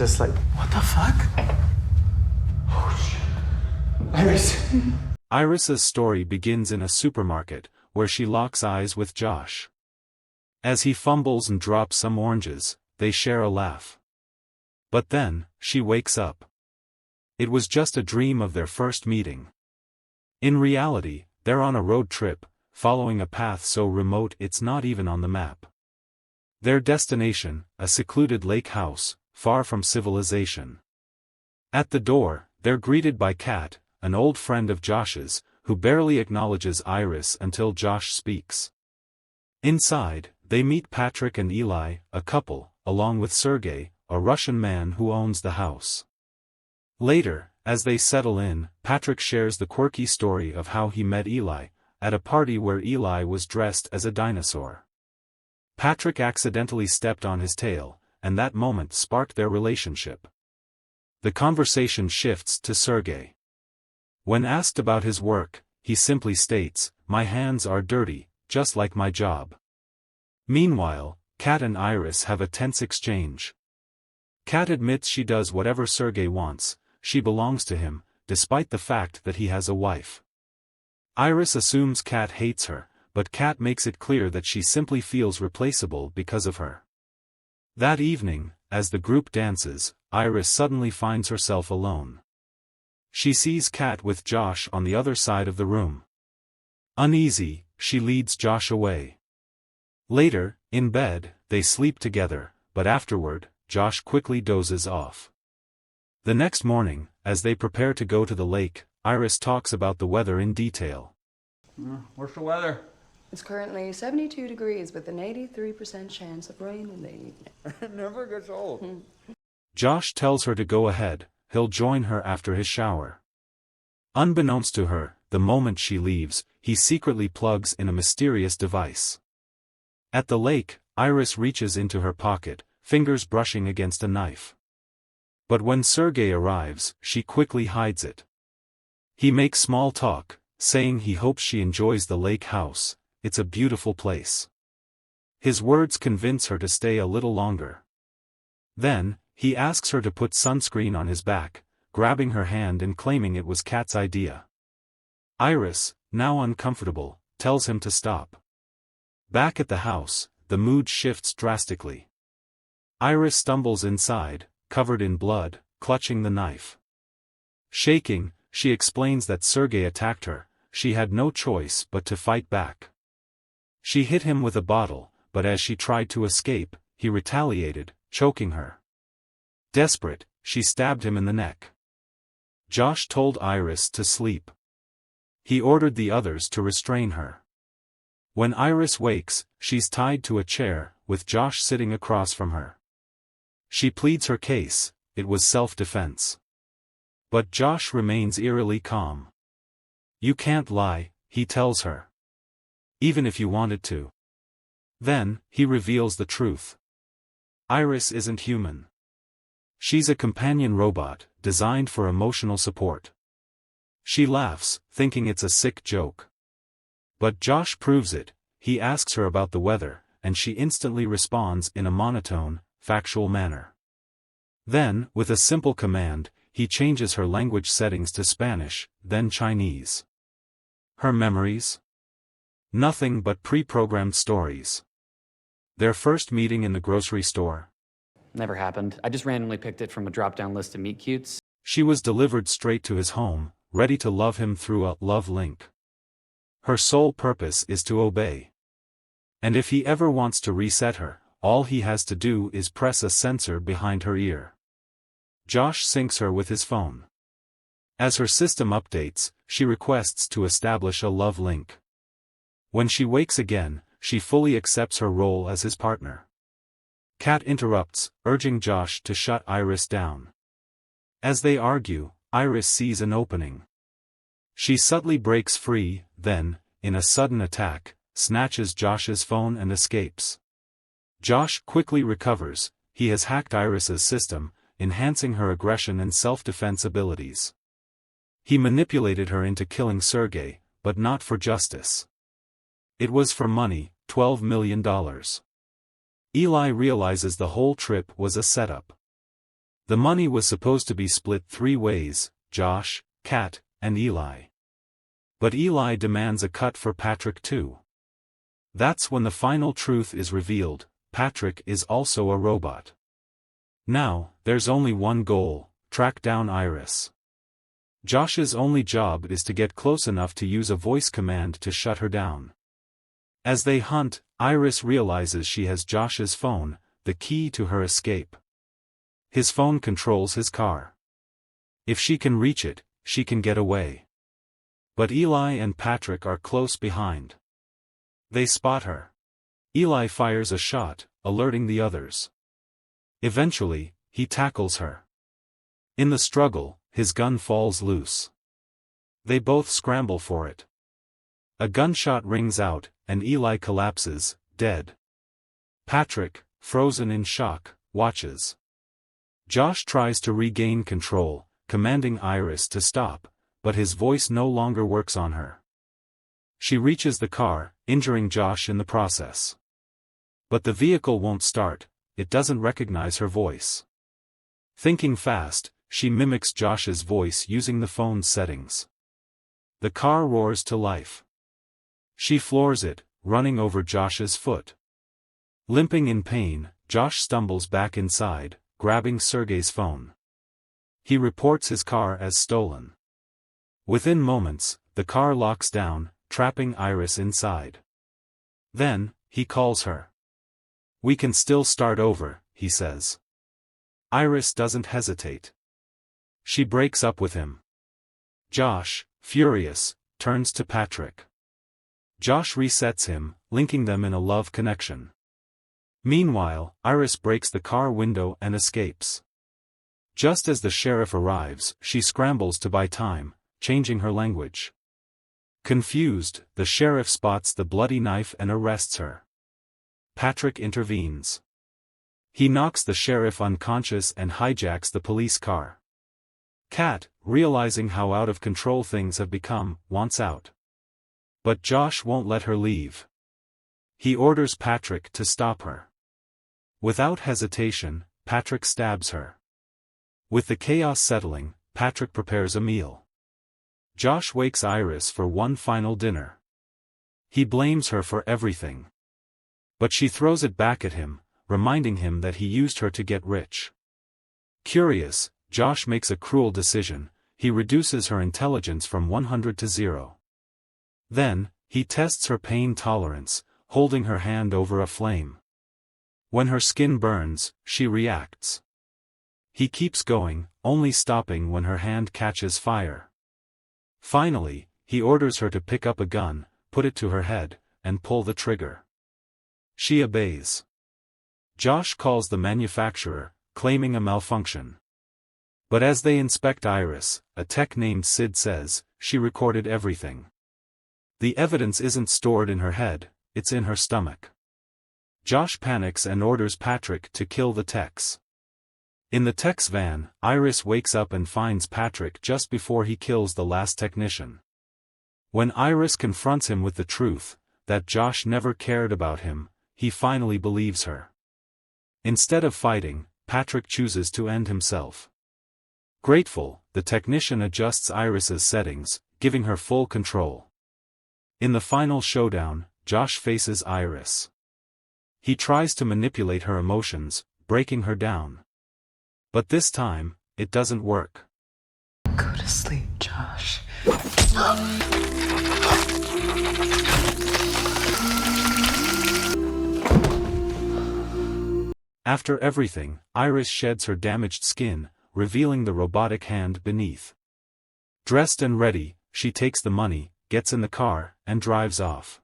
Just like, what the fuck? Oh shit. Iris. Iris's story begins in a supermarket, where she locks eyes with Josh. As he fumbles and drops some oranges, they share a laugh. But then, she wakes up. It was just a dream of their first meeting. In reality, they're on a road trip, following a path so remote it's not even on the map. Their destination, a secluded lake house, far from civilization. At the door, they're greeted by Kat, an old friend of Josh's, who barely acknowledges Iris until Josh speaks. Inside, they meet Patrick and Eli, a couple, along with Sergey, a Russian man who owns the house. Later, as they settle in, Patrick shares the quirky story of how he met Eli, at a party where Eli was dressed as a dinosaur. Patrick accidentally stepped on his tail, and that moment sparked their relationship. The conversation shifts to Sergey. When asked about his work, he simply states, "My hands are dirty, just like my job." Meanwhile, Kat and Iris have a tense exchange. Kat admits she does whatever Sergey wants, she belongs to him, despite the fact that he has a wife. Iris assumes Kat hates her, but Kat makes it clear that she simply feels replaceable because of her. That evening, as the group dances, Iris suddenly finds herself alone. She sees Kat with Josh on the other side of the room. Uneasy, she leads Josh away. Later, in bed, they sleep together, but afterward, Josh quickly dozes off. The next morning, as they prepare to go to the lake, Iris talks about the weather in detail. What's the weather? It's currently 72 degrees with an 83% chance of rain in the evening. It never gets old. Josh tells her to go ahead, he'll join her after his shower. Unbeknownst to her, the moment she leaves, he secretly plugs in a mysterious device. At the lake, Iris reaches into her pocket, fingers brushing against a knife. But when Sergey arrives, she quickly hides it. He makes small talk, saying he hopes she enjoys the lake house, it's a beautiful place. His words convince her to stay a little longer. Then, he asks her to put sunscreen on his back, grabbing her hand and claiming it was Kat's idea. Iris, now uncomfortable, tells him to stop. Back at the house, the mood shifts drastically. Iris stumbles inside, covered in blood, clutching the knife. Shaking, she explains that Sergey attacked her, she had no choice but to fight back. She hit him with a bottle, but as she tried to escape, he retaliated, choking her. Desperate, she stabbed him in the neck. Josh told Iris to sleep. He ordered the others to restrain her. When Iris wakes, she's tied to a chair, with Josh sitting across from her. She pleads her case, it was self-defense. But Josh remains eerily calm. "You can't lie," he tells her. "Even if you wanted to." Then, he reveals the truth. Iris isn't human. She's a companion robot, designed for emotional support. She laughs, thinking it's a sick joke. But Josh proves it, he asks her about the weather, and she instantly responds in a monotone, factual manner. Then, with a simple command, he changes her language settings to Spanish, then Chinese. Her memories? Nothing but pre-programmed stories. Their first meeting in the grocery store? Never happened. I just randomly picked it from a drop-down list of meet cutes. She was delivered straight to his home, ready to love him through a love link. Her sole purpose is to obey. And if he ever wants to reset her, all he has to do is press a sensor behind her ear. Josh syncs her with his phone. As her system updates, she requests to establish a love link. When she wakes again, she fully accepts her role as his partner. Kat interrupts, urging Josh to shut Iris down. As they argue, Iris sees an opening. She subtly breaks free, then, in a sudden attack, snatches Josh's phone and escapes. Josh quickly recovers, he has hacked Iris's system, enhancing her aggression and self-defense abilities. He manipulated her into killing Sergey, but not for justice. It was for money, $12 million. Eli realizes the whole trip was a setup. The money was supposed to be split 3 ways, Josh, Kat, and Eli. But Eli demands a cut for Patrick too. That's when the final truth is revealed: Patrick is also a robot. Now, there's only one goal: track down Iris. Josh's only job is to get close enough to use a voice command to shut her down. As they hunt, Iris realizes she has Josh's phone, the key to her escape. His phone controls his car. If she can reach it, she can get away. But Eli and Patrick are close behind. They spot her. Eli fires a shot, alerting the others. Eventually, he tackles her. In the struggle, his gun falls loose. They both scramble for it. A gunshot rings out, and Eli collapses, dead. Patrick, frozen in shock, watches. Josh tries to regain control, commanding Iris to stop, but his voice no longer works on her. She reaches the car, injuring Josh in the process. But the vehicle won't start, it doesn't recognize her voice. Thinking fast, she mimics Josh's voice using the phone's settings. The car roars to life. She floors it, running over Josh's foot. Limping in pain, Josh stumbles back inside, grabbing Sergey's phone. He reports his car as stolen. Within moments, the car locks down, trapping Iris inside. Then, he calls her. "We can still start over," he says. Iris doesn't hesitate. She breaks up with him. Josh, furious, turns to Patrick. Josh resets him, linking them in a love connection. Meanwhile, Iris breaks the car window and escapes. Just as the sheriff arrives, she scrambles to buy time, changing her language. Confused, the sheriff spots the bloody knife and arrests her. Patrick intervenes. He knocks the sheriff unconscious and hijacks the police car. Kat, realizing how out of control things have become, wants out. But Josh won't let her leave. He orders Patrick to stop her. Without hesitation, Patrick stabs her. With the chaos settling, Patrick prepares a meal. Josh wakes Iris for one final dinner. He blames her for everything. But she throws it back at him, reminding him that he used her to get rich. Curious, Josh makes a cruel decision: he reduces her intelligence from 100 to 0. Then, he tests her pain tolerance, holding her hand over a flame. When her skin burns, she reacts. He keeps going, only stopping when her hand catches fire. Finally, he orders her to pick up a gun, put it to her head, and pull the trigger. She obeys. Josh calls the manufacturer, claiming a malfunction. But as they inspect Iris, a tech named Sid says, she recorded everything. The evidence isn't stored in her head, it's in her stomach. Josh panics and orders Patrick to kill the techs. In the tech's van, Iris wakes up and finds Patrick just before he kills the last technician. When Iris confronts him with the truth, that Josh never cared about him, he finally believes her. Instead of fighting, Patrick chooses to end himself. Grateful, the technician adjusts Iris's settings, giving her full control. In the final showdown, Josh faces Iris. He tries to manipulate her emotions, breaking her down. But this time, it doesn't work. Go to sleep, Josh. After everything, Iris sheds her damaged skin, revealing the robotic hand beneath. Dressed and ready, she takes the money, gets in the car, and drives off.